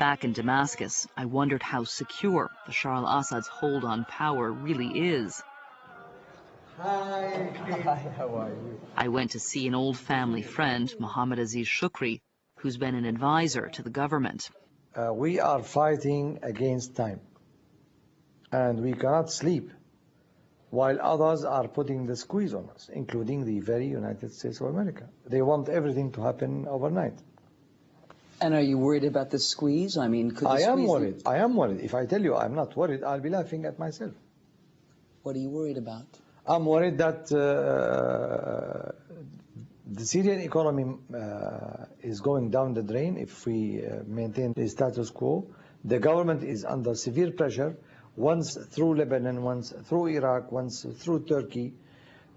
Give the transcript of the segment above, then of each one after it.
Back in Damascus, I wondered how secure Bashar al-Assad's hold on power really is. Hi. Hi, how are you? I went to see an old family friend, Mohammed Aziz Shukri, who's been an advisor to the government. We are fighting against time, and we cannot sleep while others are putting the squeeze on us, including the very United States of America. They want everything to happen overnight. And are you worried about the squeeze? I mean, could the squeeze... I am worried. I am worried. If I tell you I'm not worried, I'll be laughing at myself. What are you worried about? I'm worried that the Syrian economy is going down the drain if we maintain the status quo. The government is under severe pressure, once through Lebanon, once through Iraq, once through Turkey,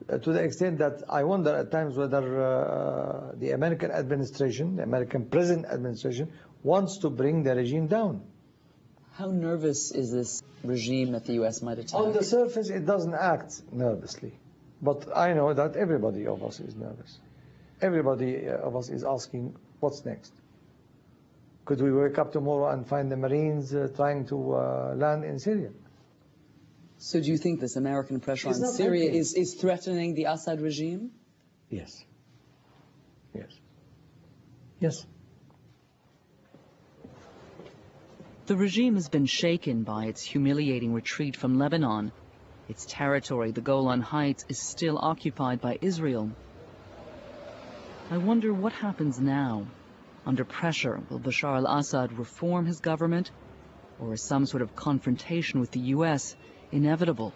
to the extent that I wonder at times whether the American administration, the American present administration, wants to bring the regime down. How nervous is this regime that the U.S. might attack? On the surface, it doesn't act nervously. But I know that everybody of us is nervous. Everybody of us is asking, what's next? Could we wake up tomorrow and find the Marines trying to land in Syria? So do you think this American pressure on Syria is threatening the Assad regime? Yes. Yes. Yes. The regime has been shaken by its humiliating retreat from Lebanon. Its territory, the Golan Heights, is still occupied by Israel. I wonder what happens now. Under pressure, will Bashar al-Assad reform his government, or is some sort of confrontation with the U.S. inevitable?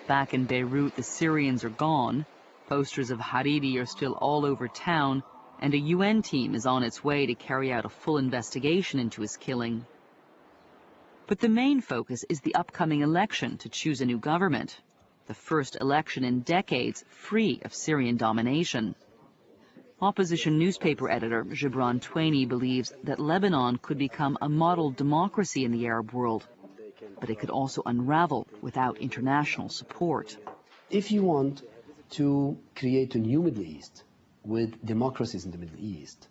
Back in Beirut, the Syrians are gone. Posters of Hariri are still all over town, and a UN team is on its way to carry out a full investigation into his killing. But the main focus is the upcoming election to choose a new government, the first election in decades free of Syrian domination. Opposition newspaper editor Gibran Twaini believes that Lebanon could become a model democracy in the Arab world, but it could also unravel without international support. If you want to create a new Middle East with democracies in the Middle East,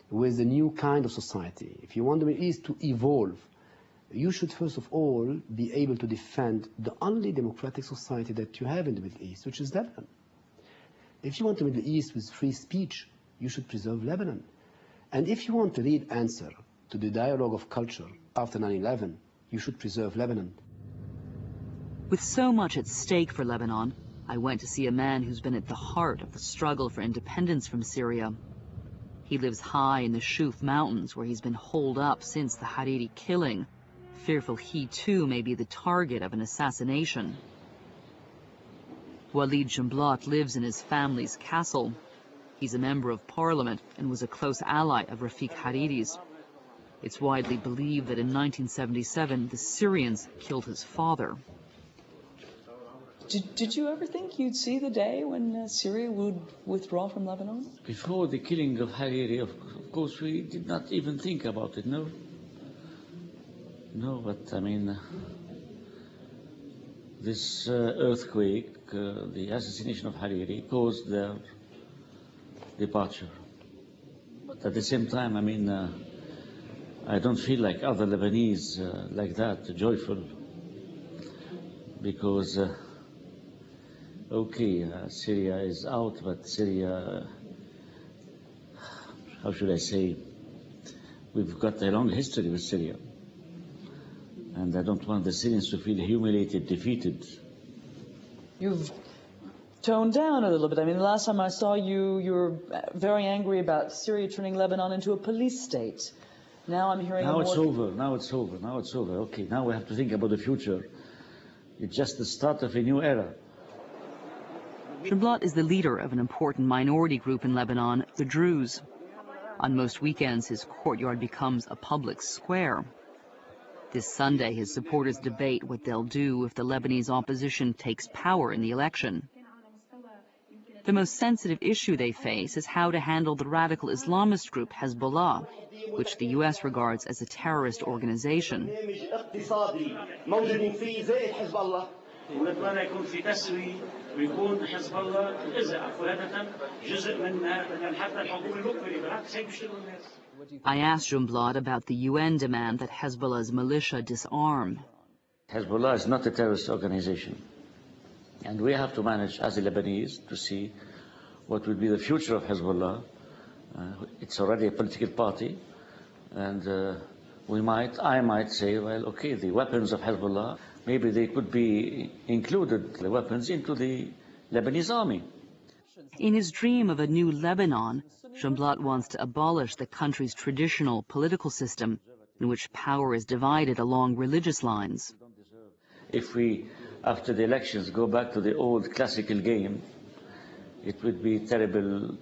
with a new kind of society, if you want the Middle East to evolve, you should first of all be able to defend the only democratic society that you have in the Middle East, which is Lebanon. If you want the Middle East with free speech, you should preserve Lebanon. And if you want a real answer to the dialogue of culture after 9/11, you should preserve Lebanon. With so much at stake for Lebanon, I went to see a man who's been at the heart of the struggle for independence from Syria. He lives high in the Shuf Mountains, where he's been holed up since the Hariri killing, fearful he too may be the target of an assassination. Walid Jumblat lives in his family's castle. He's a member of parliament and was a close ally of Rafiq Hariri's. It's widely believed that in 1977 the Syrians killed his father. Did you ever think you'd see the day when Syria would withdraw from Lebanon? Before the killing of Hariri, of course, we did not even think about it, no. No, but I mean, this earthquake, the assassination of Hariri, caused their departure. But at the same time, I mean, I don't feel like other Lebanese like that, joyful, because, okay, Syria is out, but Syria, how should I say, we've got a long history with Syria. And I don't want the Syrians to feel humiliated, defeated. You've toned down a little bit. I mean, the last time I saw you, you were very angry about Syria turning Lebanon into a police state. Now I'm hearing now it's over, now it's over, now it's over. Okay, now we have to think about the future. It's just the start of a new era. Jumblat is the leader of an important minority group in Lebanon, the Druze. On most weekends, his courtyard becomes a public square. This Sunday, his supporters debate what they'll do if the Lebanese opposition takes power in the election. The most sensitive issue they face is how to handle the radical Islamist group Hezbollah, which the U.S. regards as a terrorist organization. ونتمنى يكون في تسوية ويكون حزب الله إذا عفوية جزء من حتى الحكومة المقبلة بالعكس هيك بيشتغلوا الناس. I asked Jumblatt about the UN demand that Hezbollah's militia disarm. Hezbollah is not a terrorist organization. And we have to manage, as a Lebanese, to see what will be the future of Hezbollah. It's already a political party. And I might say, well, okay, the weapons of Hezbollah, maybe they could be included, the weapons, into the Lebanese army. In his dream of a new Lebanon, Jumblatt wants to abolish the country's traditional political system, in which power is divided along religious lines. If we, after the elections, go back to the old classical game, it would be terrible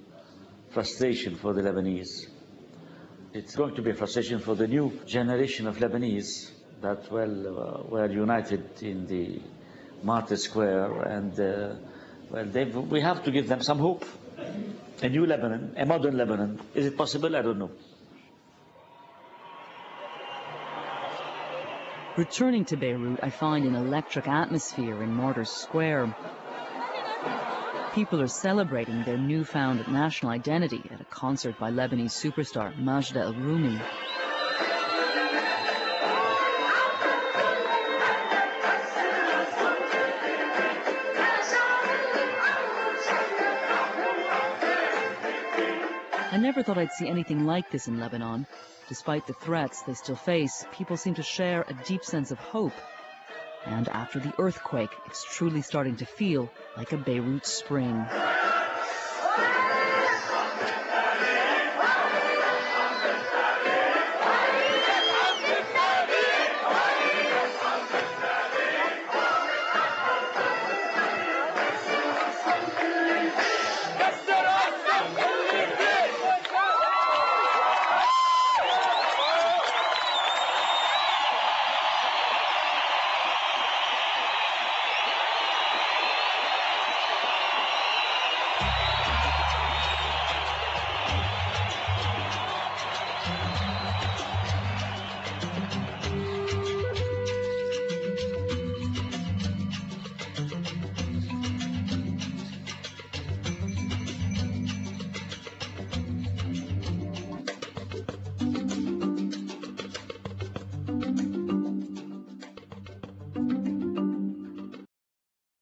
frustration for the Lebanese. It's going to be a frustration for the new generation of Lebanese that, well, were united in the Martyr Square, and we have to give them some hope. A new Lebanon, a modern Lebanon. Is it possible? I don't know. Returning to Beirut, I find an electric atmosphere in Martyr Square. People are celebrating their newfound national identity at a concert by Lebanese superstar Majda El-Roumi. I never thought I'd see anything like this in Lebanon. Despite the threats they still face, people seem to share a deep sense of hope. And after the earthquake, it's truly starting to feel like a Beirut spring.